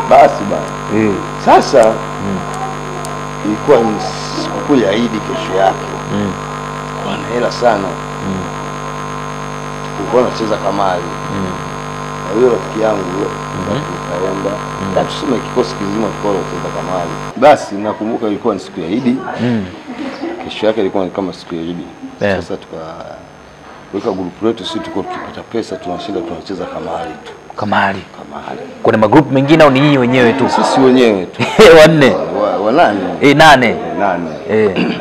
Basi bana. Sasa ilikuwa ni siku ya Eid kesho yake. Wana hela sana. Tulikuwa tunacheza kamari. Na huyo rafiki yangu kaenda. Na tuseme kikosi kizima tulikuwa tunacheza kamari. Basi nakumbuka ilikuwa ni siku ya Eid. Kesho yake ilikuwa ni kama siku ya Eid. Sasa tukaweka group letu, sisi tulikuwa tukipata pesa tunashinda tunacheza kamari tu. Kamari. Kuna magroup mengine au ni nyinyi wenyewe tu? Sisi wenyewe tu. Wanne. Wanane. 8. 8.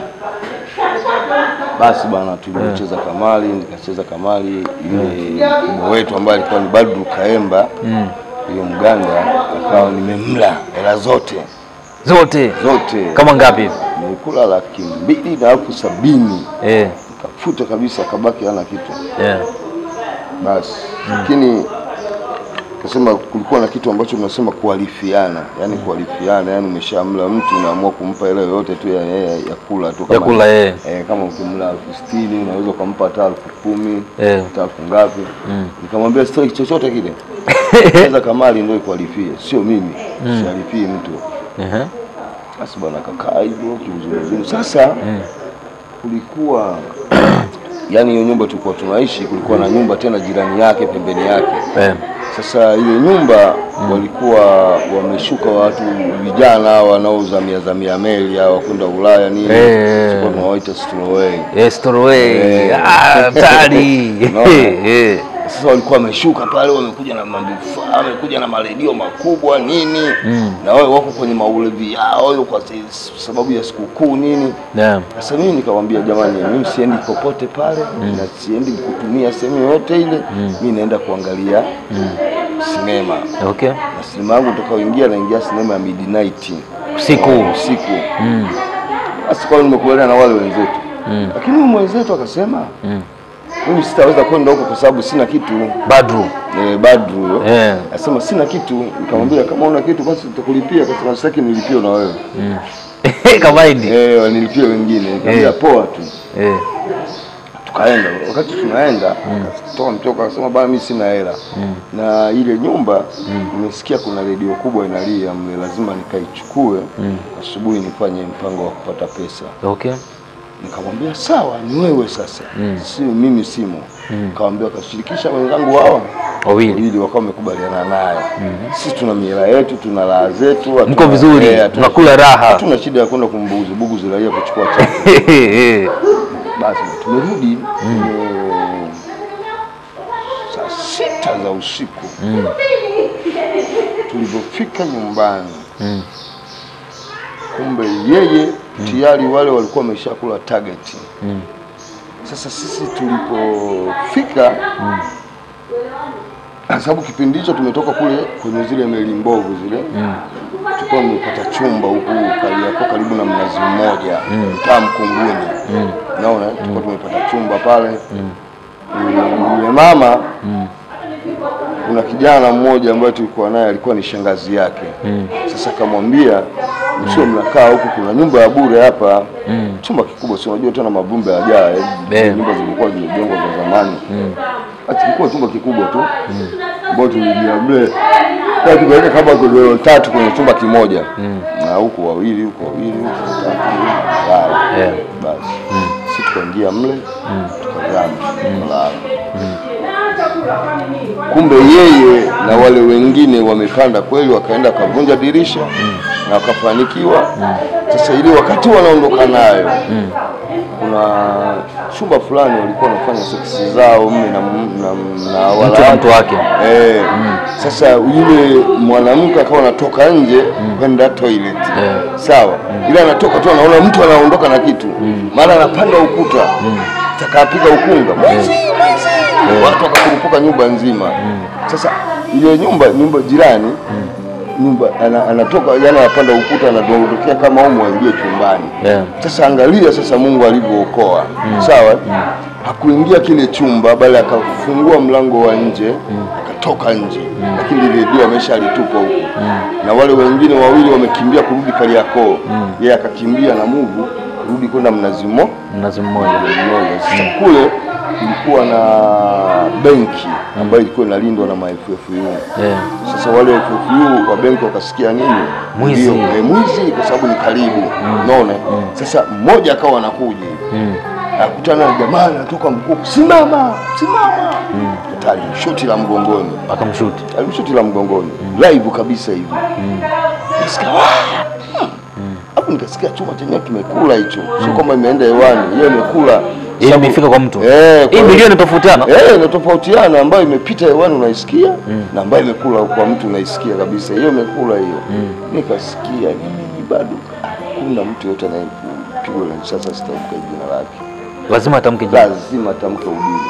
Basi bana tulicheza kamari, nikacheza kamari ile mkubwa wetu ambaye alikuwa ni Badru Kaemba. Hiyo Mganda akawa nimemla hela zote. Kama ngapi? Nilikula 270,000. Nikafuta kabisa, kabaki hana kitu. Basi lakini kasema kulikuwa na kitu ambacho tunasema kualifiana, yani kualifiana, yani umeshamla mtu unaamua kumpa hela yote tu ya kula tu, kama kama ukimla 60,000 unaweza kumpa hata 10,000, hata ngapi. Nikamwambia sitaki chochote kile. Sasa kamari ndio ikualifie, sio mimi. Sialifii mtu. Basi bwana kakaa hivyo kiuzuri. Sasa kulikuwa yani hiyo nyumba tulikuwa tunaishi, kulikuwa na nyumba tena jirani yake pembeni yake. Sasa ile nyumba walikuwa wameshuka watu vijana wanaozamia meli au kwenda Ulaya nini. Tulikuwa tunawaita stowaway. Stowaway. Tari. Sasa walikuwa wameshuka pale, wamekuja na mavifaa, wamekuja na maredio makubwa nini. Na wao wako kwenye maulevi yao kwa sababu ya sikukuu nini. Sasa mimi nikamwambia jamani, mimi siendi popote pale na siendi kutumia sehemu yote ile. Mimi naenda kuangalia sinema. Na sinema yangu tutakaoingia naingia sinema ya midnight. Usiku. Basi kwa nimekuelewana na wale wenzetu. Lakini mwenzetu akasema mimi sitaweza kwenda huko kwa sababu sina kitu. Badru huyo. Anasema sina kitu. Nikamwambia kama una kitu basi tutakulipia, kwa sababu sitaki nilipie na wewe. Kama hindi. Nilipie wengine. Nikamwambia poa tu. Tukaenda. Wakati tunaenda mtoka akasema bana mimi sina hela. Na ile nyumba nimesikia kuna redio kubwa inalia, lazima nikaichukue asubuhi nifanye mpango wa kupata pesa. Nikamwambia sawa, ni wewe sasa. Si mimi simo. Nikamwambia kashirikisha wenzangu wao wawili wakawa wamekubaliana naye. Sisi tuna mila yetu, tuna raha zetu, mko vizuri, tunakula raha. Tuna shida ya kwenda kumbuguzi raia kuchukua chakula. Basi tumerudi saa 6 za usiku. Tulipofika nyumbani kumbe yeye tayari wale walikuwa wameshakula target. Sasa sisi tulipofika sababu kipindi hicho tumetoka kule kwenye zile meli mbovu zile. Tulikuwa tumepata chumba huku karibu na Mnazi Mmoja, Mkunguni. Unaona tulikuwa tumepata chumba pale. Yule mama kuna kijana mmoja ambaye tulikuwa naye alikuwa ni shangazi yake. Sasa akamwambia msio mnakaa huku, kuna nyumba ya bure hapa. Chumba kikubwa, si unajua tena mabumbe hajaa. Nyumba zilikuwa zimejengwa za zamani. Kilikuwa chumba kikubwa tu. Ambapo tulijia bure. Tukaweka kama godoro 3 kwenye chumba kimoja. Na huko wawili, huko 3. Basi. Sisi tukaingia mle, tukalala. Kumbe yeye na wale wengine wamepanda kweli, wakaenda kavunja dirisha na wakafanikiwa. Sasa ile wakati wanaondoka nayo kuna chumba fulani walikuwa wanafanya seksi zao mume na wala mtu wake. Sasa yule mwanamke akawa anatoka nje kwenda toilet. Sawa. Ile anatoka tu anaona mtu anaondoka na kitu. Mara anapanda ukuta. Takapiga ukunga. Watu wakakurupuka nyumba nzima. Sasa ile nyumba jirani nyumba anatoka yana anapanda ukuta anadondokea kama umo aingie chumbani. Sasa angalia sasa Mungu alivyookoa. Sawa? Hakuingia kile chumba bali akafungua mlango wa nje, akatoka nje. Lakini redio ameshalitupa huko. Na wale wengine wawili wamekimbia kurudi Kariakoo. Yeye akakimbia na Mungu kurudi kwenda Mnazi Mmoja. Sasa kule kulikuwa na benki ambayo ilikuwa inalindwa na FFU. Sasa wale FFU wa benki wakasikia nini? Mwizi. Mwizi kwa sababu ni karibu. Unaona? Sasa mmoja akawa anakuja. Akutana na jamaa anatoka mkuu, simama. Alimshuti la mgongoni. Akamshuti. Alimshuti la mgongoni. Live kabisa hivi. Nasikia hapo nikasikia chuma chenyewe kimekula hicho. Sio kama imeenda hewani, yeye imekula. Ile imefika kwa mtu. Hii milioni tofautiana. Inatofautiana, ambayo imepita hewani unaisikia na ambayo imekula kwa mtu unaisikia kabisa. Hiyo imekula hiyo. Nikasikia mimi bado kuna mtu yote anayepigwa na sasa sitamka jina lake. Lazima atamke jina. Lazima atamke udini.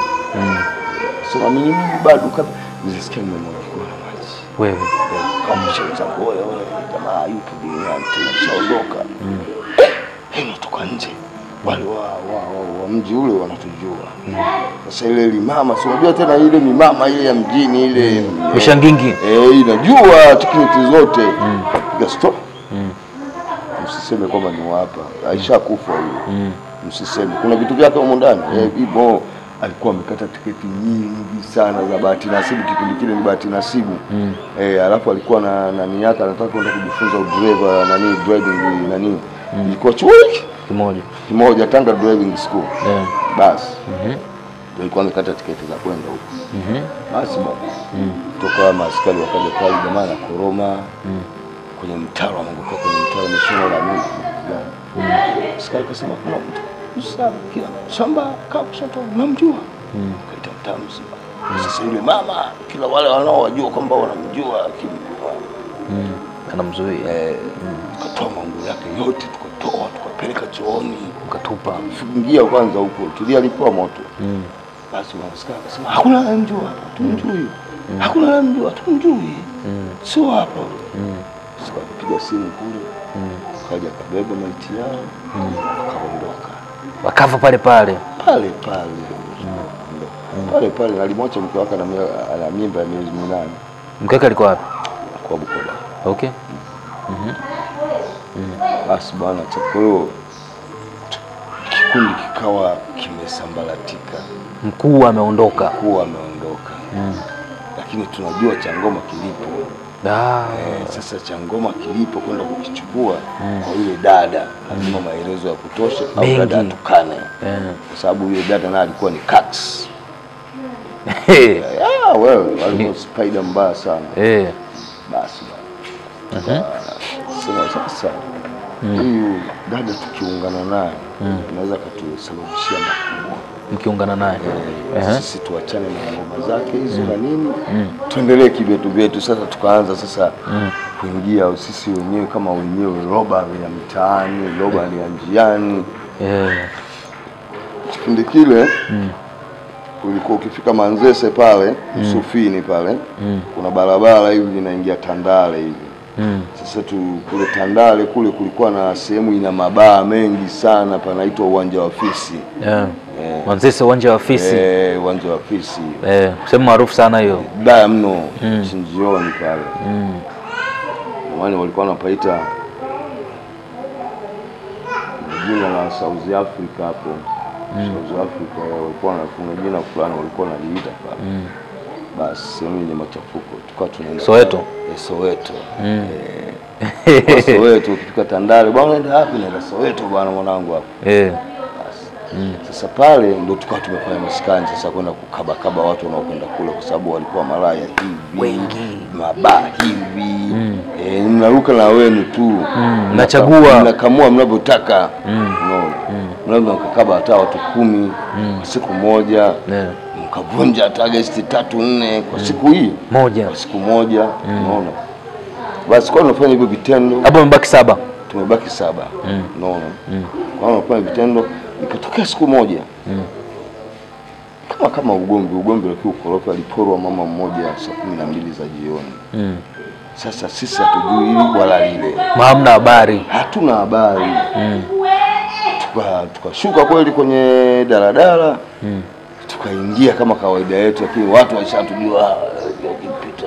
Sema mimi bado kabisa nilisikia nimemwagiwa na maji. Wewe kama mshauri wewe jamaa yupo duniani tena shaondoka. Natoka nje. Wale wa mji ule wanatujua. Sasa ile limama, si unajua tena ile mimama ile ya mjini ile Mishangingi. Inajua tekniki zote. Piga stop. Msiseme kwamba ni hapa. Aisha kufa hiyo. Msiseme. Kuna vitu vyake huko ndani. Ibo alikuwa amekata tiketi nyingi sana za bahati nasibu, kipindi kile ni bahati nasibu. Alafu alikuwa na nani yake anataka kwenda kujifunza udriver driving ilikuwa chuo kimoja Tanga driving school. Basi alikuwa amekata tiketi za kwenda huko. Basi toka maaskari wakaja pale, jamaa na koroma kwenye mtaro, ameanguka kwenye mtaro, mshino la nini. Askari kasema kuna mtu Musa kila shamba kakushoto unamjua. Kaita mtamzi. Sasa yule mama kila wale wanaowajua kwamba wanamjua anamzuia. Katoa manguo yake yote, tukapeleka chooni, ukatupa. Fungia kwanza huko, tulia alipoa moto. Basi maaskari akasema hakuna anamjua, tumjui. Hakuna anamjua, tumjui. Sio hapa. Sasa piga simu kule. Kaja kabeba maiti yao. Akaondoka. Wakafa pale. Pale alimwacha mke wake ana mimba ya miezi 8. Mke wake alikuwa wapi? Kwa Bukoba. Okay. Basi bwana, chakolo kikundi kikawa kimesambaratika. Mkuu ameondoka. Lakini tunajua Changoma kilipo. Sasa Changoma kilipo kwenda kukichukua kwa yule dada lazima maelezo ya kutosha au dada atukane. Kwa sababu yule dada naye alikuwa ni Cax. Wewe alikuwa spider mbaya sana. Basi sasa huyu dada tukiungana naye anaweza kutusababishia makubwa. Mkiungana naye sisi tuachane na ngoma zake hizo na nini, tuendelee kibetu vyetu. Sasa tukaanza kuingia sisi wenyewe kama wenyewe, roba ya mtaani, roba ya njiani. Kipindi kile ulikuwa ukifika Manzese pale Msufini pale kuna barabara hivi inaingia Tandale hivi. Sasa kule Tandale kule kulikuwa na sehemu ina mabaa mengi sana, panaitwa Uwanja wa Fisi. Manzese Uwanja wa Fisi. Uwanja wa Fisi. Sehemu maarufu sana hiyo. Baya mno Chinjioni pale. Wale walikuwa wanapaita jina la South Africa hapo. South Africa walikuwa wanafunga jina fulani walikuwa wanaliita pale. Basi sehemu yenye machafuko tukawa tunaenda Soweto. Soweto. Soweto ukifika Tandale bwana unaenda wapi? Naenda Soweto bwana mwanangu hapo. Sasa pale ndio tukawa tumefanya maskani sasa kwenda kukaba watu wanaokwenda kule, kwa sababu walikuwa malaya hivi wengi, mabaa hivi. Mnaruka na wenu tu. Mnachagua, mnakamua mnavyotaka. Unaona? Mnaweza kukaba hata watu 10 kwa siku moja. Mkavunja hata guest 3-4 kwa siku hii moja. Kwa siku moja. Unaona? Basi kwa tunafanya hivyo vitendo. Hapo mbaki 7. Tumebaki 7. Unaona? Kwa tunafanya vitendo. Ikatokea siku moja kama ugomvi wa kiukorofi, aliporwa mama mmoja saa 12 za jioni. Sasa sisi hatujui hili wala lile, hamna habari, hatuna habari. Tukashuka kweli kwenye daladala, tukaingia kama kawaida yetu, lakini watu washatujua ukipita.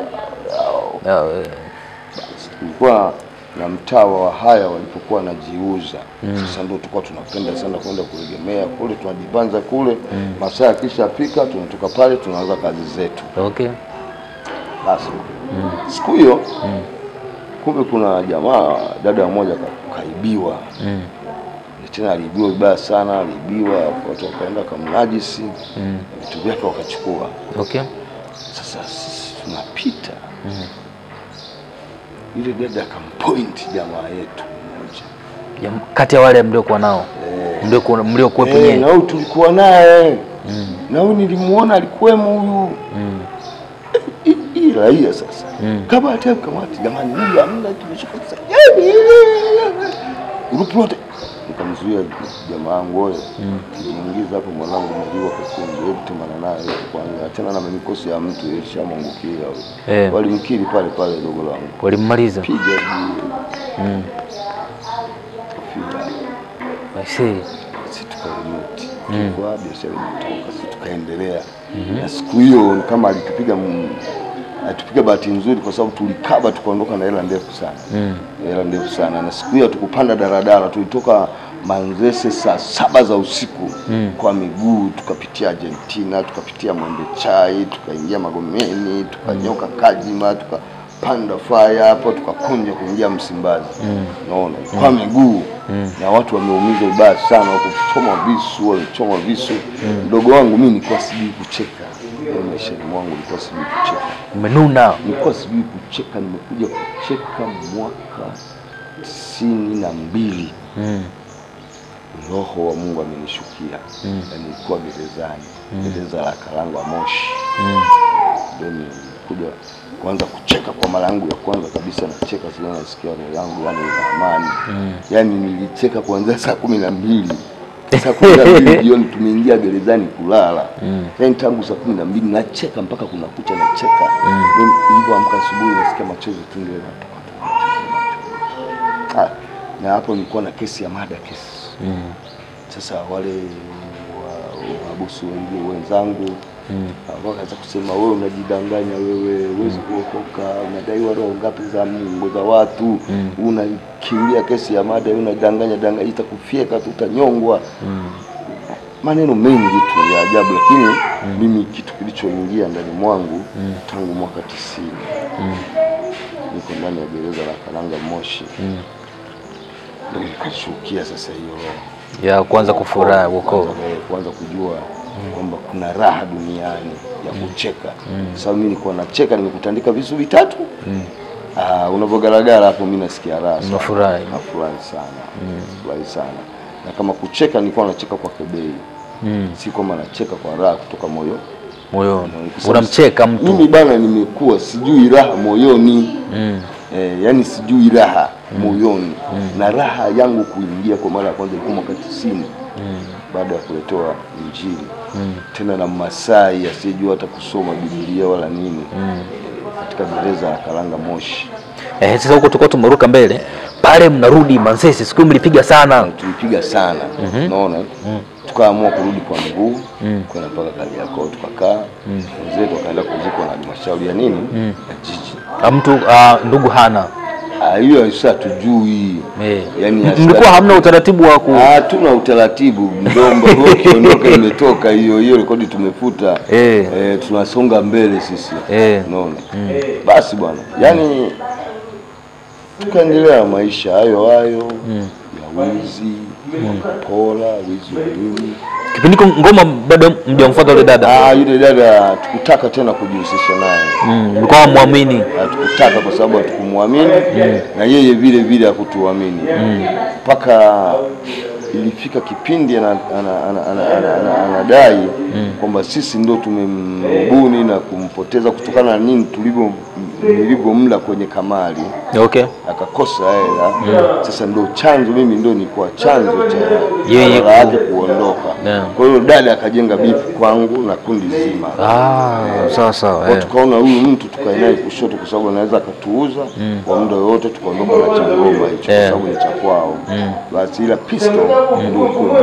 Kulikuwa na mtawa wa haya walipokuwa wanajiuza. Sasa ndio tulikuwa tunapenda sana kwenda kuegemea kule, tunajibanza kule, masaa kisha pika tunatoka pale tunaanza kazi zetu. Okay. Basi siku hiyo kumbe kuna jamaa dada mmoja kaibiwa. Tena aliibiwa vibaya sana, aliibiwa, watu wakaenda kumnajisi, vitu vyake wakachukua. Okay. Sasa sisi tunapita. Ile dada akampoint jamaa yetu mmoja. Kati ya wale mliokuwa nao. Mliokuwepo nyewe. Na huyu tulikuwa naye. Na huyu nilimuona alikuwemo huyu. Hii raia sasa. Kama hata kamati jamani huyu hamna tumeshuka sasa. Urupulote nikamzuia jamaa wangu wewe. Niingiza hapo mwanangu mliwa kwa kunde yetu tumana naye kwanza tena na mikosi ya mtu ilishamwangukia wewe. Walimkiri pale pale dogo langu. Walimmaliza. Piga Basi sisi tukaruti. Kwa biashara imetoka sisi tukaendelea. Na siku hiyo kama alitupiga bahati nzuri kwa sababu tulikaba tukaondoka na hela ndefu sana. Hela ndefu sana na siku hiyo tukupanda daradara tulitoka Manzese saa 7 za usiku kwa miguu tukapitia Argentina, tukapitia Mwembe Chai, tukaingia Magomeni, tukanyoka Kajima, tukapanda Faya hapo tukakunja kuingia Msimbazi. Unaona kwa miguu na watu wameumizwa vibaya sana walichoma visu. Mdogo wangu mimi nilikuwa sijui kucheka. Maishani mwangu nilikuwa sijui kucheka. Umenuna. Nilikuwa sijui kucheka, nimekuja kucheka mwaka 92. Roho wa Mungu amenishukia. Na nilikuwa gerezani. Gereza la Karanga Moshi. Ndio nilikuja kuanza kucheka kwa mara yangu ya kwanza kabisa, nacheka sana nasikia roho yangu yani ina amani. Yani nilicheka kuanzia saa 12. Saa 12 jioni tumeingia gerezani kulala. Yani tangu saa 12 nacheka mpaka kuna kucha nacheka. Nilipoamka asubuhi nasikia machozi tu ndio yanatoka. Na hapo nilikuwa na kesi ya mada kesi. Sasa wale wabusu wenzangu wakaanza kusema wewe unajidanganya, wewe huwezi kuokoka, unadaiwa roho ngapi za Mungu za watu, unakimbia kesi ya mada, unadanganya itakufyeka tu utanyongwa. Maneno mengi tu ya ajabu, lakini mimi kitu kilichoingia ndani mwangu tangu mwaka 90 niko ndani ya gereza la Karanga Moshi. Ndio nikashukia sasa hiyo ya kwanza kufurahi huko, kwanza kujua kwamba kuna raha duniani ya kucheka. Sababu mimi nilikuwa nacheka, nimekutandika visu vitatu. Unavogaragara hapo mimi nasikia raha. Unafurahi. Nafurahi sana. Nafurahi sana. Na kama kucheka nilikuwa nacheka kwa kebei. Si kama nacheka kwa raha kutoka moyoni. Unamcheka mtu. Mimi bana nimekuwa sijui raha moyoni. Yani sijui raha moyoni. Na raha yangu kuingia kwa mara ya kwanza ilikuwa mwaka 90. Baada ya kuletewa Injili. Tena na Masai asiyejua hata kusoma Biblia wala nini. Katika gereza la Karanga Moshi. Sasa huko tulikuwa tumeruka mbele. Pale mnarudi Manzese, siku mlipiga sana. Tulipiga sana. Unaona? Tukaamua kurudi kwa mguu, kwenda mpaka Kariakoo tukakaa. Mzee tukaenda kuzikwa na halmashauri ya nini? Ya jiji. Mtu ndugu hana. Hiyo sasa tujui. Yani mlikuwa hamna utaratibu wa hatuna utaratibu, mdombo ukiondoka imetoka hiyo rekodi tumefuta. Tunasonga mbele sisi. Unaona? Basi bwana. Yani tukaendelea maisha hayo ya wizi, pola, wizi wa nini. Kipindi ngoma bado mjamfuata yule dada. Yule dada tukutaka tena kujihusisha naye. Mlikuwa muamini. Tukutaka kwa sababu hatukumwamini na yeye vile vile hakutuamini. Mpaka ilifika kipindi anadai kwamba sisi ndio tumembuni na kumpoteza kutokana na nini nilivyomla kwenye kamari. Okay. Akakosa hela. Sasa ndio chanzo, mimi ndio nilikuwa chanzo cha yeye yake kuondoka. Kwa hiyo dada akajenga bifu kwangu na kundi zima. Sawa. Kwa tukaona huyu mtu tukae naye kushoto kwa sababu anaweza akatuuza kwa muda wote, tukaondoka na changoma hicho kwa sababu ni cha kwao. Basi ila pistol ndio ilikuwa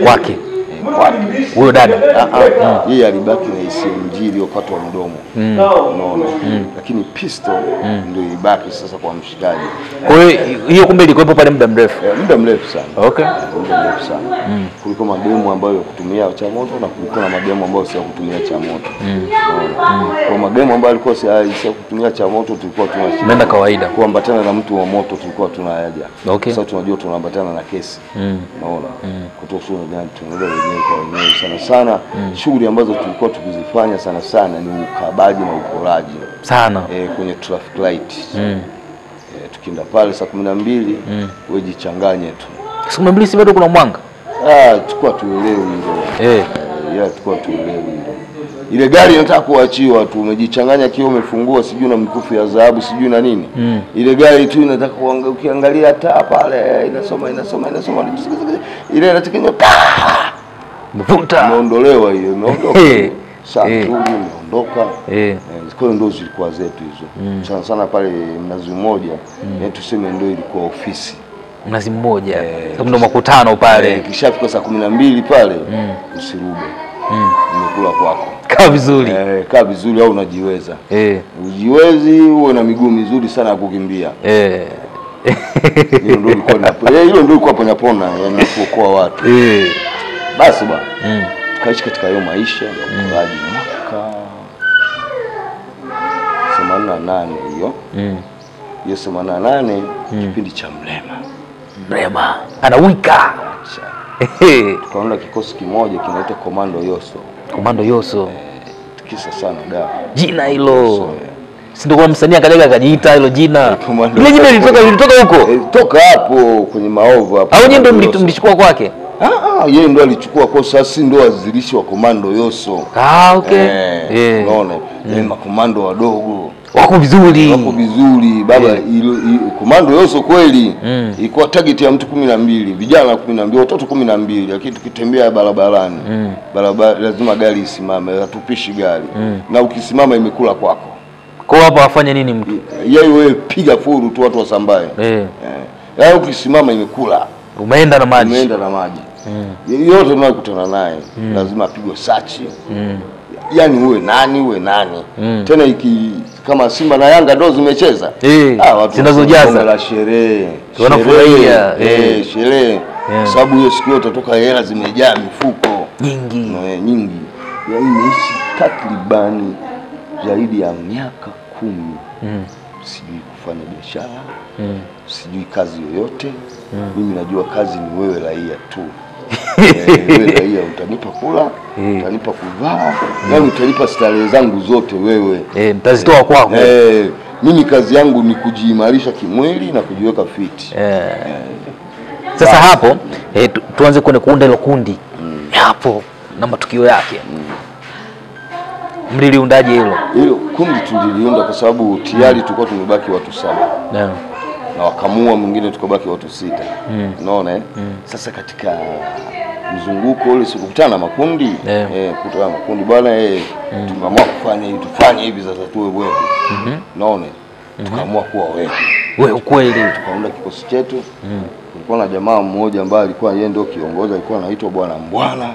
kwake. kwake. Huyo dada Yeye alibaki na SMG iliyokatwa mdomo. Unaona? Lakini pistol ndio ilibaki sasa kwa mshikaji. Kwa hiyo kumbe ilikuwepo pale muda mrefu. Muda mrefu sana. Okay. Muda mrefu sana. Kulikuwa magemu ambayo ya kutumia cha moto na kulikuwa na magemu ambayo si ya kutumia cha moto. Kwa magemu ambayo alikuwa si ya kutumia cha moto tulikuwa tunaenda kawaida. Kuambatana na mtu wa moto tulikuwa tunayaja. Okay. Sasa tunajua tunaambatana na kesi. Unaona? Kutoka shule gani tunaenda wenyewe kwa wenyewe sana. Shughuli ambazo tulikuwa tukizifanya sana ni ukabaji na uporaji. Sana. Kwenye traffic light. Tukienda pale saa 12 wewe jichanganye tu. Saa 12 si bado kuna mwanga? Tulikuwa tuelewi hilo. Tulikuwa tuelewi hilo. Ile gari inataka kuachiwa tu, umejichanganya kio umefungua sijui na mikufu ya dhahabu sijui na nini. Ile gari tu inataka ukiangalia taa pale inasoma ile inatekenyo mvuta. Imeondolewa hiyo, imeondoka. Saa tu imeondoka. Kwa ndio zilikuwa zetu hizo. Sana pale Mnazi Mmoja, tuseme ndio ilikuwa ofisi. Mnazi Mmoja. Sababu ndio makutano pale. Kishafika saa 12 pale usirube. Nimekula kwako. Kaa vizuri. Kaa vizuri au unajiweza. Ujiwezi uwe na miguu mizuri sana ya kukimbia. Hilo ndio ilikuwa pona yani kuokoa watu. Basi bwana. Tukaishi katika hayo maisha ya uporaji mwaka 88 hiyo. Hiyo 88 kipindi cha Mrema. Anawika. Tukaona kikosi kimoja kinaitwa Komando Yoso. Kisa sana da. Jina hilo. Si ndio kwa msanii akajaga akajiita hilo jina. Ile jina lilitoka huko. Toka hapo kwenye maovu hapo. Au yeye ndio mlichukua kwake? Yeye ndio alichukua kwa sasa ndio wazilishi wa Komando Yoso. Okay. Unaona? Ni makomando wadogo. Wako vizuri baba. Komando Yoso kweli ilikuwa target ya mtu 12, vijana 12, watoto 12, lakini tukitembea barabarani barabara lazima gari isimame, hatupishi gari na ukisimama imekula kwako. Kwa hapa wafanye nini mtu? Yeye wewe piga furu tu watu wasambae. Yaani ukisimama imekula. Umeenda na maji. Yote tunakutana naye lazima apigwe sachi. Yaani uwe nani. Tena kama Simba na Yanga ndo zimecheza. Watu zinazojaza la sherehe. Wanafurahia. Sherehe. Sababu hiyo siku yote toka hela zimejaa mifuko nyingi. Yaani nimeishi takribani zaidi ya miaka 10. Sijui kufanya biashara. Sijui kazi yoyote. Mimi najua kazi ni wewe raia tu. Wewe raia utanipa kula, utanipa kuvaa, na utanipa starehe zangu zote wewe. Nitazitoa kwako. Mimi kazi yangu ni kujiimarisha kimwili na kujiweka fit. Sasa hapo tuanze kuunda hilo kundi. Hapo na matukio yake. Mliliundaje hilo? Hilo kundi tuliliunda kwa sababu tayari tulikuwa tumebaki watu 7. Na wakamua mwingine tukabaki watu 6. Unaona Sasa katika mzunguko ule sikukutana na makundi, kutana na makundi bwana tumeamua tufanye hivi sasa tuwe wewe. Unaona? Tukaamua kuwa wewe ukweli. Tukaunda kikosi chetu. Kulikuwa na jamaa mmoja ambaye alikuwa yeye ndio kiongozi, alikuwa anaitwa Bwana Mbwana.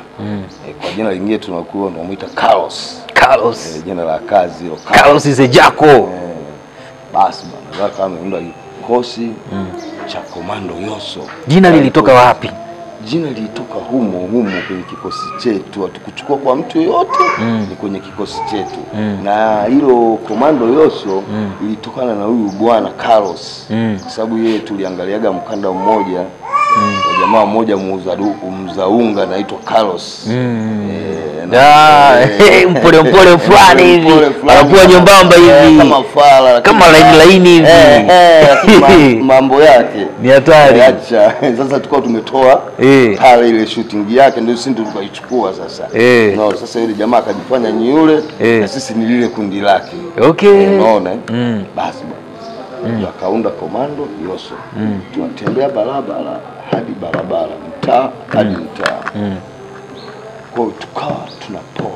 Kwa jina lingine tunamuita Carlos. Jina la kazi hilo Carlos Izejako. Basi bwana kama ameunda kikosi cha Komando Yoso. Jina lilitoka wapi? Jina lilitoka humo kwenye kikosi chetu. Hatukuchukua kwa mtu yoyote, ni kwenye kikosi chetu. Na hilo Komando Yoso ilitokana na huyu Bwana Carlos. Kwa sababu yeye tuliangaliaga mkanda mmoja wa jamaa mmoja muuza unga anaitwa Carlos. Mpole fulani hivi. Anakuwa nyembamba hivi. Kama fala, kama laini hivi. Mambo yake ni hatari. Acha. Sasa tukao tumetoa pale ile shooting yake ndio sisi tukaichukua sasa. Sasa yule jamaa akajifanya ni yule na sisi ni lile kundi lake. Unaona? Basi akaunda Komando Yoso. Tunatembea barabara hadi barabara, mtaa hadi mtaa. Kwa tukawa tunapona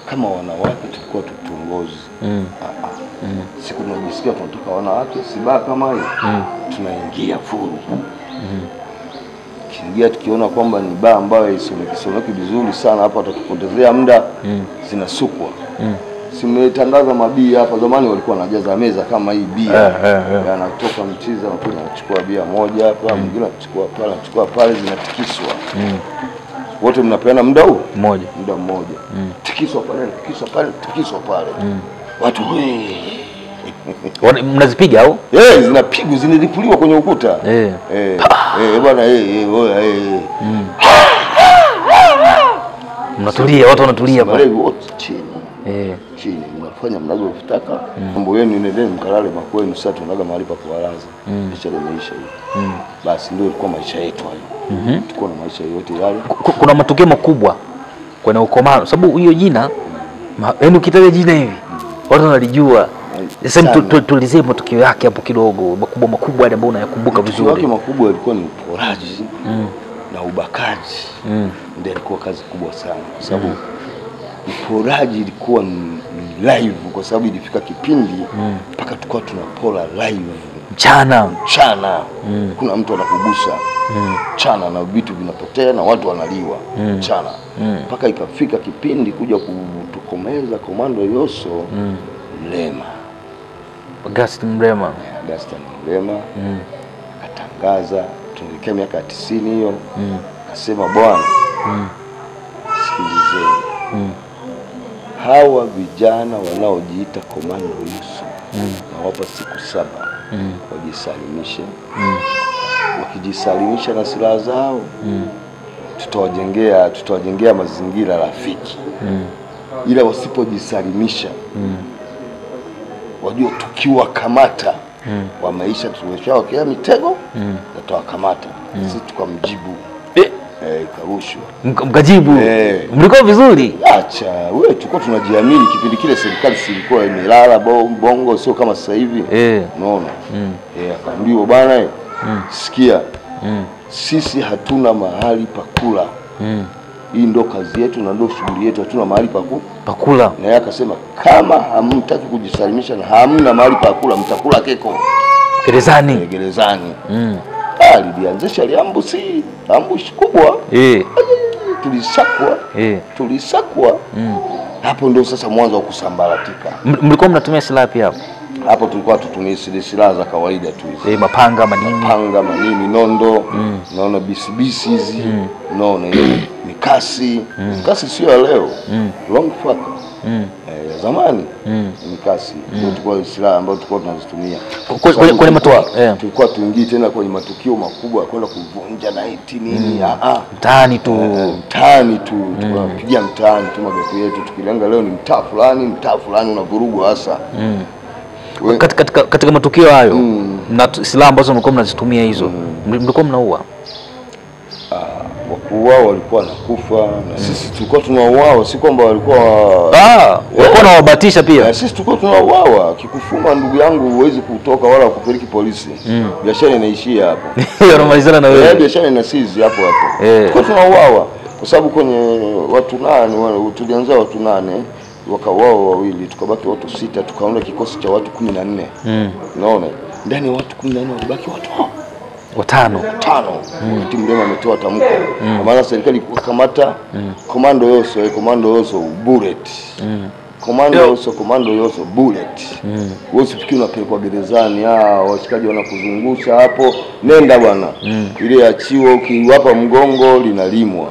kama wanawake tulikuwa tutongozi. Siku tunajisikia tunatoka wanawake sibaa kama hiyo tunaingia furu. tukiingia tukiona kwamba ni baa ambayo isomeki vizuri sana hapa tutakupotezea muda, zinasukwa. Simetangaza mabia hapa, zamani walikuwa wanajaza meza kama hii bia. Yanatoka mchiza na anachukua bia moja hapa, mwingine anachukua pale zinatikiswa. Wote mnapeana muda huu mmoja. Muda mmoja. Tikiswa pale. Watu mnazipiga au? Zinapigwa, zinalipuliwa kwenye ukuta. Bwana mnatulia, watu wanatulia pale wote chini. Chini mnafanya mnavyotaka. Mambo yenu nendeni mkalale makwenu, sasa tunaga mahali pa kuwalaza. Kisha limeisha hiyo. Basi ndio ilikuwa maisha yetu hayo. Tulikuwa na maisha yote yale. Kuna matukio makubwa kwenye ukomano, sababu hiyo jina yaani ukitaja jina hivi watu wanalijua. Sasa tulizie matukio yake hapo kidogo, makubwa yale ambayo unayakumbuka vizuri. Matukio yake makubwa yalikuwa ni uporaji na ubakaji. Ndio ilikuwa kazi kubwa sana kwa sababu uporaji ilikuwa ni live, kwa sababu ilifika kipindi mpaka tulikuwa tunapora live mchana. Kuna mtu anakugusa mchana na vitu vinapotea na watu wanaliwa mchana. Mpaka ikafika kipindi kuja kutukomeza Komando Yoso Mrema. Augustine Mrema. Akatangaza tunaelekea miaka 90 hiyo. Akasema bwana, sikilizeni. Hawa vijana wanaojiita Komando Yoso na wapa siku 7 wajisalimishe. Wakijisalimisha na silaha zao, tutawajengea mazingira rafiki. Ila wasipojisalimisha, wajua tukiwa kamata wa maisha tumeshawekea mitego, tutawakamata. Sisi tukamjibu. Karushwa. Mkajibu. Mlikuwa vizuri. Acha, wewe tulikuwa tunajiamini kipindi kile, serikali ilikuwa imelala bongo, sio kama sasa hivi. Unaona? Akaambiwa bwana, sikia. Sisi hatuna mahali pa kula. Hii ndo kazi yetu na ndo shughuli yetu, hatuna mahali pa kula. Na yeye akasema kama hamtaki kujisalimisha na hamna mahali pa kula, mtakula keko gerezani. Alianzisha ambushi kubwa. Tulisakwa. Hapo ndio sasa mwanzo wa kusambaratika. Mlikuwa mnatumia silaha pia hapo? Hapo tulikuwa tutumie silaha za kawaida tu hizi. Mapanga manini, nondo, naona bisibisi hizi, naona mikasi. Mikasi sio ya leo. Long fucker. Zamani mikasi ndio tulikuwa silaha ambazo tulikuwa tunazitumia. Kwenye matukio tulikuwa tuingii tena kwenye matukio makubwa kwenda kuvunja na nini. Mtaani tu. Tunapigia mtaani tu magepu yetu, tukilenga leo ni mtaa fulani unavurugwa hasa. Katika matukio hayo na silaha ambazo mlikuwa mnazitumia hizo, mlikuwa mnaua? Wao walikuwa nakufa na sisi tulikuwa tunauawa, si kwamba walikuwa wanawabatisha pia. Sisi tulikuwa tunauawa. Kikufuma ndugu yangu huwezi kutoka wala kupeleki polisi. Biashara inaishia hapo. Wanamalizana na wewe. Biashara inasizi hapo. Tulikuwa tunauawa kwa sababu kwenye watu 8 tulianza watu 8, wakauawa 2, tukabaki watu 6, tukaunda kikosi cha watu 14. Unaona? Ndani ya watu 14 walibaki watu 5. Timu Mrema ametoa tamko. Kwa maana serikali ikakamata Komando Yoso bullet. Komando Yoso bullet. Wewe usifikiri unapelekwa gerezani, washikaji wanakuzungusha hapo, nenda bwana. Ile achiwa ukiwapa mgongo linalimwa.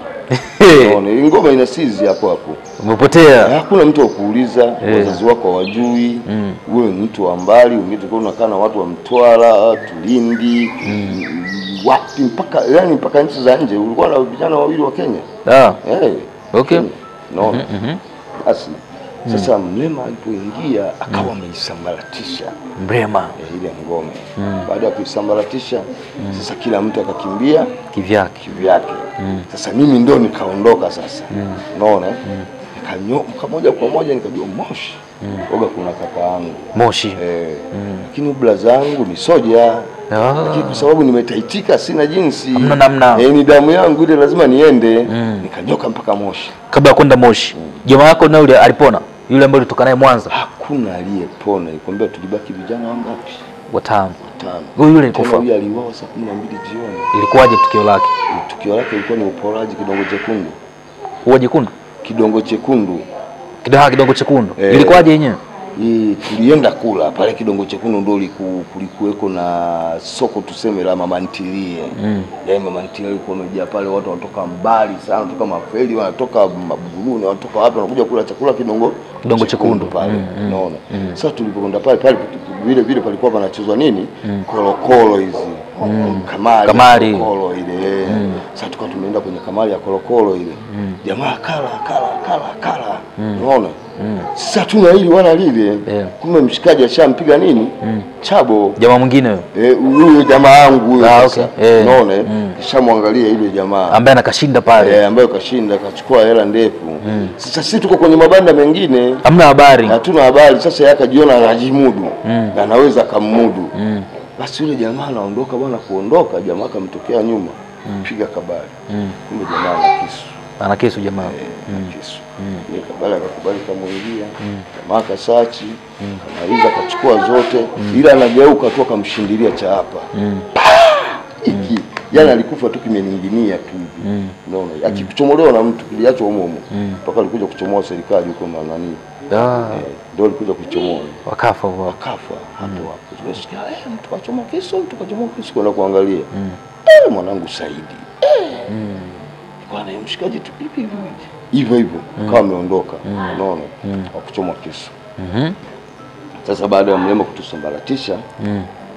Unaona, ngoma inasizi hapo. Umepotea. Hakuna mtu wa kuuliza, wazazi wako hawajui. Wewe ni mtu wa mbali, ungetokuwa unakaa na watu wa Mtwara, Tulindi, wapi mpaka nchi za nje. Ulikuwa na vijana 2 wa Kenya. Okay. Naona. Basi sasa Mrema alipoingia akawa ameisambaratisha Mrema ile ngome. Baada ya kuisambaratisha, sasa kila mtu akakimbia kivyake. Sasa mimi ndo nikaondoka sasa. Unaona? Nikanyoka moja kwa moja nikajua Moshi. Kuna kaka yangu Moshi. Lakini blaza yangu ni soja. Lakini kwa sababu nimetaitika, sina jinsi. Hamna namna. Ni damu yangu ile, lazima niende. Nikanyoka mpaka Moshi. Kabla ya kwenda Moshi, jamaa yako na yule alipona? Yule ambaye ulitoka naye Mwanza? Hakuna aliyepona. Nikwambia tulibaki vijana wangapi? 5. Huyo yule alikufa. Huyo aliuawa saa 12 jioni. Ilikuwaje tukio lake? Tukio lake ilikuwa ni uporaji Kidongo Chekundu. Huwa jekundu? Kidongo Chekundu. Kidongo Chekundu. Ilikuwaje yenyewe? Tulienda kula pale Kidongo Chekundu, ndio kulikuweko na soko tuseme la mama ntilie. Mama ntilie ilikuwa imejaa pale, watu wanatoka mbali sana, wanatoka Mafeli, wanatoka Mabuguruni, wanatoka wapi, wanakuja kula chakula Kidongo Chekundu pale. Unaona? Sasa tulipokwenda pale vile palikuwa panachezwa nini? Kolokolo hizi. Kamari kolokolo ile. Sasa tukawa tumeenda kwenye kamari ya kolokolo ile. Jamaa kala. Unaona? Sasa tuna hili wala lile. Kumbe mshikaji ashampiga nini? Chabo. Jamaa mwingine huyo jamaa wangu huyo sasa. Unaona? Kishamwangalia yule jamaa ambaye anakashinda pale. Ambaye kashinda akachukua hela ndefu. Sasa sisi tuko kwenye mabanda mengine. Hamna habari. Hatuna habari. Sasa yeye akajiona anajimudu na anaweza kumudu. Basi yule jamaa anaondoka bwana, kuondoka jamaa akamtokea nyuma. Piga kabali. Kumbe jamaa ana kisu. Ana kisu jamaa. Kisu. Ni kabali akakubali kamuingia. Jamaa kasachi, kamaliza akachukua zote, ila anageuka tu akamshindilia cha hapa. Iki jana alikufa tu kimeninginia tu. Unaona? Akikuchomolewa na mtu kiliachwa humo mpaka alikuja kuchomoa serikali huko nani. Ndio alikuja kuchomoa. Wakafa hapo. Tunasikia mtu kachomoa kisu kwenda kuangalia. Mwanangu Saidi. Bwana mshikaji tu hivyo kama ameondoka. Unaona? Wakuchomwa kisu. Sasa baada ya mlema kutusambaratisha,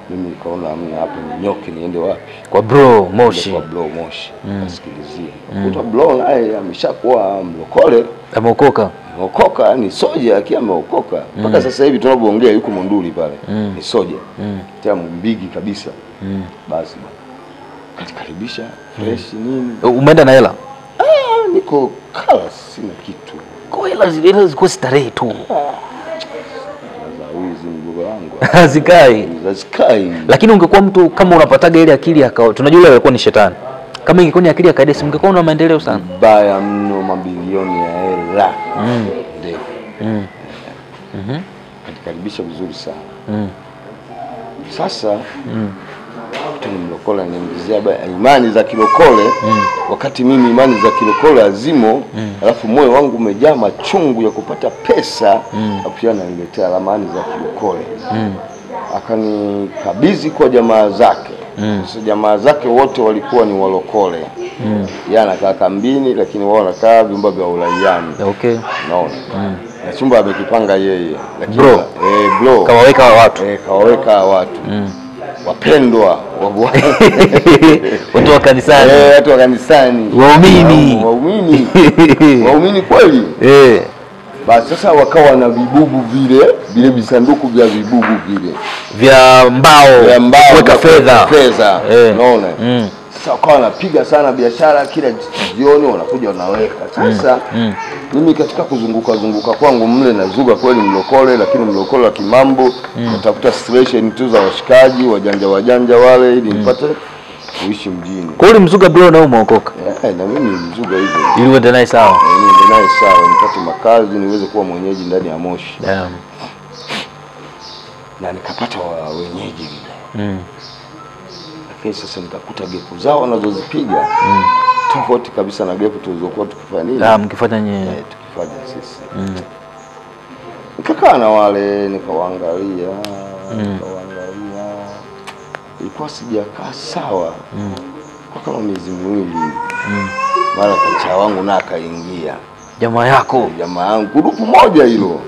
mimi nikaona amna hapa nyoke niende wapi? Kwa bro Moshi. Nasikilizia. Kuta bro naye ameshakuwa mlokole, ameokoka ni soja akiwa ameokoka. Mpaka sasa hivi tunapoongea yuko Monduli pale. Ni soja. Tena mbigi kabisa. Basi katikaribisha fresh nini? Umeenda na hela? Niko kala sina kitu. Kwa hela zilikuwa starehe tu. Hizi mgogo wangu. Hazikai. Lakini ungekuwa mtu kama unapataga ile akili tunajua yule alikuwa ni shetani. Kama ingekuwa ni akili ya Kadesi ungekuwa una maendeleo sana. Baya mno, mabilioni ya hela. Ndio. Katikaribisha vizuri sana. Sasa mlokole niingizia imani za kilokole. Wakati mimi imani za kilokole azimo, alafu moyo wangu umejaa machungu ya kupata pesa, pia ananiletea ramani za kilokole. Akanikabidhi kwa jamaa zake. Sasa jamaa zake wote walikuwa ni walokole. Yeye anakaa kambini, lakini wao wanakaa vyumba vya uraiani. Unaona? Na chumba amekipanga yeye. Lakini bro kawaweka watu. Kawaweka watu. Wapendwa watu wa kanisani. Watu wa kanisani. Waumini kweli. Basi sasa wakawa na vibubu vile visanduku vya vibubu vile vya mbao kuweka fedha. Unaona? Sasa wakawa wanapiga sana biashara, kila jioni wanakuja wanaweka. Sasa mimi katika kuzunguka kwangu mle nazuga kweli mlokole, lakini mlokole wa kimambo. Natafuta situation tu za washikaji wajanja wale ili nipate kuishi mjini. Kwa hiyo mzuga bro na umeokoka? Na mimi mzuga hivyo. Ili uende naye sawa. Niende naye sawa, nipate makazi niweze kuwa mwenyeji ndani ya Moshi. Na nikapata wenyeji vile. Lakini sasa nikakuta gepu zao wanazozipiga tofauti kabisa na gepu tulizokuwa tukifanya nini? Mkifanya nyewe. Tukifanya sisi. Nikakaa na wale nikawaangalia. Ilikuwa sijakaa sawa. Kwa kama miezi miwili. Mara kacha wangu na akaingia. Jamaa yako? Jamaa yangu grupu moja hilo.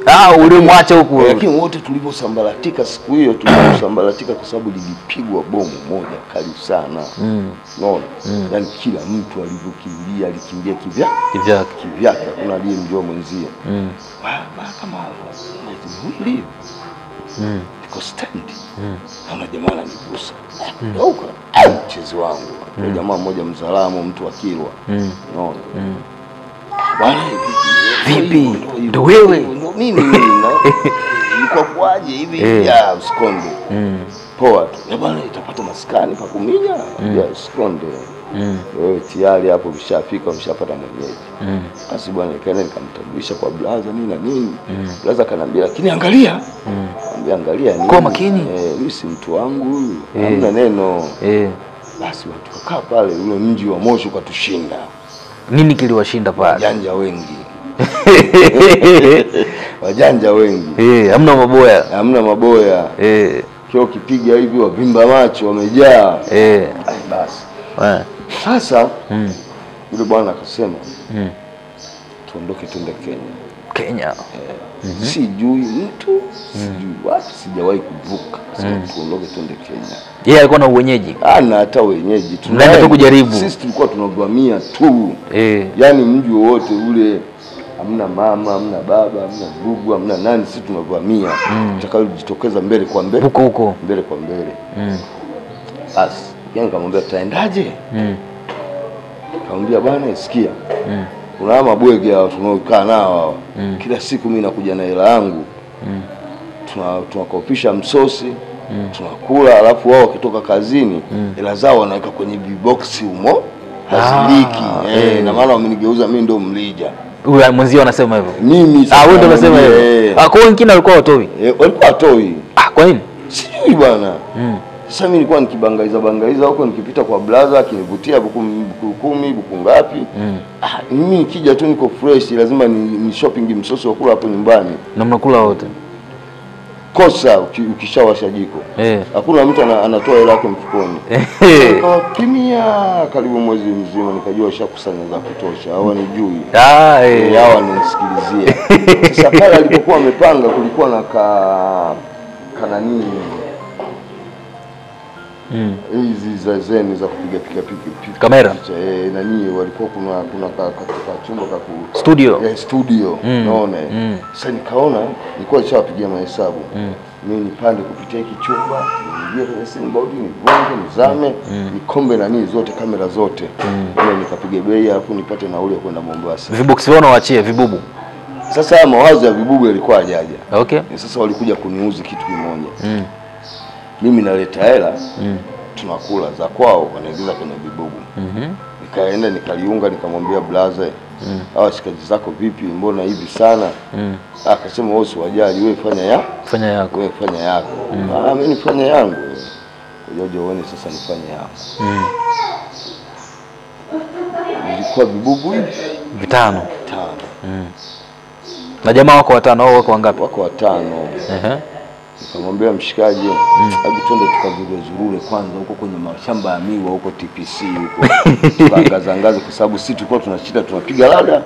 Ulimwacha huko. Lakini wote tuliposambaratika siku hiyo tulisambaratika kwa sababu lilipigwa bomu moja kali sana. Unaona? Yaani kila mtu alivyokimbia alikimbia kivyake. Hakuna aliyemjua mwenzie. Kama mwili. Niko stand. Kama jamaa ananigusa. Geuka. Mchezo wangu. Jamaa mmoja mzalamu, mtu wa Kilwa. Unaona? Bwana vipi? Ndio wewe? Ndio mimi. Niko kwaje hivi? Ya usikonde. Poa tu. Bwana itapata maskani pa kuminya. Ya usikonde. Wewe tayari hapo vishafika, umeshapata mwenyeji. Basi bwana nikaenda nikamtambulisha kwa blaza nini na nini. Blaza kanambia lakini angalia. Angalia nini? Kwa makini. Mimi si mtu wangu huyu. Hamna neno. Basi tukakaa pale, ule mji wa Moshi ukatushinda. Nini kiliwashinda pale? Wajanja wengi. Wajanja wengi. Hamna maboya. Hamna maboya. Kio kipiga hivi wavimba macho wamejaa. Basi. Sasa yule bwana akasema tuondoke twende Kenya. Sijui mtu, sijui wapi, sijawahi kuvuka. Sasa tuondoke twende Kenya. Yeye alikuwa na uwenyeji. Ana hata wenyeji. Tunaenda tu kujaribu. Sisi tulikuwa tunavamia tu. Yaani mji wote ule hamna mama, hamna baba, hamna ndugu, hamna nani, sisi tunavamia. Tutakayojitokeza mbele kwa mbele. Huko. Mbele kwa mbele. Basi, yani nikamwambia tutaendaje? Nikamwambia bwana sikia. Kuna mabwege hao tunaokaa nao hao. Kila siku mimi nakuja na hela yangu. Tunakopisha msosi, tunakula, alafu wao wakitoka kazini hela zao wanaweka kwenye viboksi humo. Haziliki. Na maana wamenigeuza mimi ndo mlija. Huyu mwenzio anasema hivyo. Mimi wewe ndo unasema hivyo. Kwa wengine walikuwa watoi. Walikuwa watoi. Kwa nini? Sijui bwana. Sasa mimi nilikuwa nikibangaiza huko, nikipita kwa blaza akinivutia buku 10, buku ngapi. Mimi nikija tu niko fresh, lazima ni shopping msosi wa kula hapo nyumbani. Na mnakula wote. Kosa ukishawasha jiko. Hakuna mtu anatoa hela yake mfukoni. Kimia karibu mwezi mzima nikajua shakusanya za kutosha. Hawa ni jui. Hawa nisikilizie. Sasa pale alipokuwa amepanga kulikuwa na kana nini? Hizi za zeni za kupiga kamera. Nani walikuwa kuna chumba studio. Studio. Naona. Sasa nikaona nilikuwa nishapigia mahesabu. Mimi nipande kupitia hiki chumba, niingie kwenye simu bodi, nivunje, nizame, nikombe nani zote, kamera zote. Nikapiga bei alafu nipate nauli ya kwenda Mombasa. Vibox wao waachie vibubu. Sasa mawazo ya vibubu yalikuwa hajaja. Sasa walikuja kuniuzi kitu kimoja. Mimi naleta hela, tunakula za kwao wanaingiza kwenye vibubu. Nikaenda nikaliunga, nikamwambia blaza, hawa shikaji zako vipi, mbona hivi sana? Akasema wewe usiwajali, wewe fanya yako. Wewe fanya yako. Mimi nifanye yangu. Ngoja uone sasa nifanye yangu. Nilikuwa vibubu hivi 5. Na jamaa wako 5 au wako wangapi? Wako 5. Nikamwambia mshikaji, hebu twende tukazurure kwanza huko kwenye mashamba ya miwa huko TPC huko. Tukaangaza kwa sababu sisi tulikuwa tunashida tunapiga rada.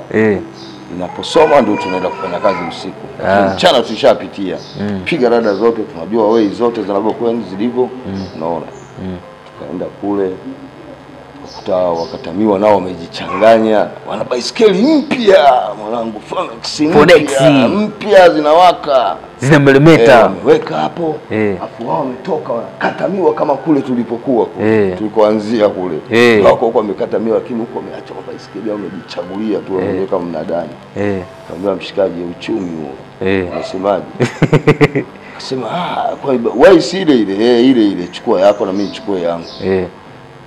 Inaposoma ndio tunaenda kufanya kazi usiku. Mchana tulishapitia. Piga rada zote, tunajua way zote zinavyokwenda zilivyo. Unaona. Tukaenda kule wakatamiwa nao wamejichanganya, wana baiskeli mpya mwanangu, Phoenix mpya zinawaka, zinamelemeta, wameweka hapo. Afu wao wametoka wakatamiwa kama kule tulipokuwa tulikoanzia kule. Wako huko wamekatamiwa, lakini huko wameacha baiskeli yao wamejichagulia tu wameweka mnadani. Kaambia mshikaji uchumi huo. Unasemaje? Akasema kwa wewe si ile chukua yako na mimi nichukue yangu.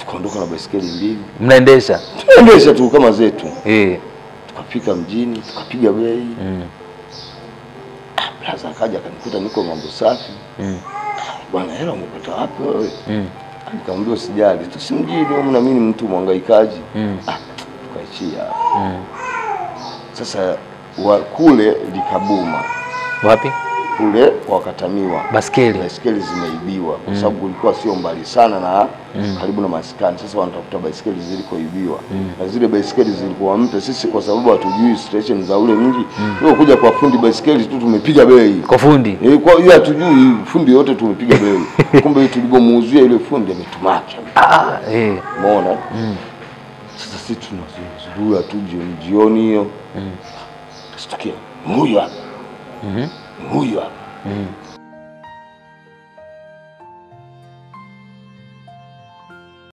Tukaondoka na baiskeli 2. Mnaendesha? Tunaendesha tu kama zetu. Tukafika mjini, tukapiga bei. Plaza akaja akanikuta niko mambo safi. Bwana hela umepata wapi wewe? Nikamwambia usijali, tusimjini wewe na mimi mtu mhangaikaji. Tukaishia. Sasa kule likabuma. Wapi? Kule wakatamiwa. Baiskeli zimeibiwa kwa sababu kulikuwa sio mbali sana na karibu na maskani. Sasa wanatafuta baiskeli zilikoibiwa. Na zile baiskeli zilikuwa mpya, sisi kwa sababu hatujui station za ule mji. Leo kuja kwa fundi baiskeli tu tumepiga bei. Kwa fundi? Kwa hiyo hatujui fundi yote tumepiga bei. Kumbe tulipomuuzia ile fundi ametumaki. Umeona? Sasa sisi tunazurura tu jioni hiyo. Tusikia huyu hapa. Huyu hapa.